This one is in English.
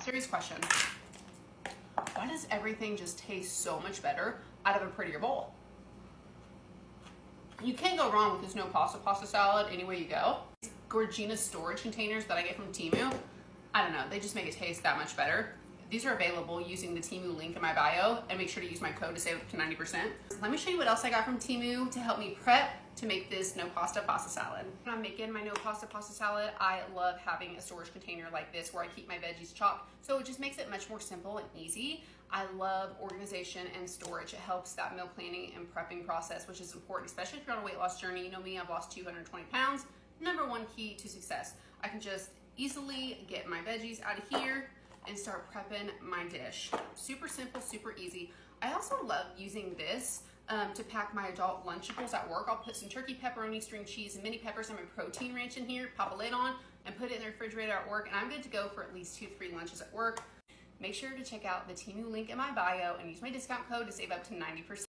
Serious question. Why does everything just taste so much better out of a prettier bowl? You can't go wrong with this no pasta salad any way you go. Gorgina storage containers that I get from Temu, I don't know, they just make it taste that much better. These are available using the Temu link in my bio, and make sure to use my code to save up to 90%. Let me show you what else I got from Temu to help me prep to make this no pasta salad. When I'm making my no pasta salad, I love having a storage container like this where I keep my veggies chopped, so it just makes it much more simple and easy. I love organization and storage. It helps that meal planning and prepping process, which is important, especially if you're on a weight loss journey. You know me, I've lost 220 pounds. Number one key to success. I can just easily get my veggies out of here and start prepping my dish. Super simple, super easy. I also love using this to pack my adult Lunchables at work. I'll put some turkey, pepperoni, string cheese, and mini peppers and my protein ranch in here, pop a lid on, and put it in the refrigerator at work, and I'm good to go for at least 2 to 3 lunches at work. Make sure to check out the Temu link in my bio and use my discount code to save up to 90%.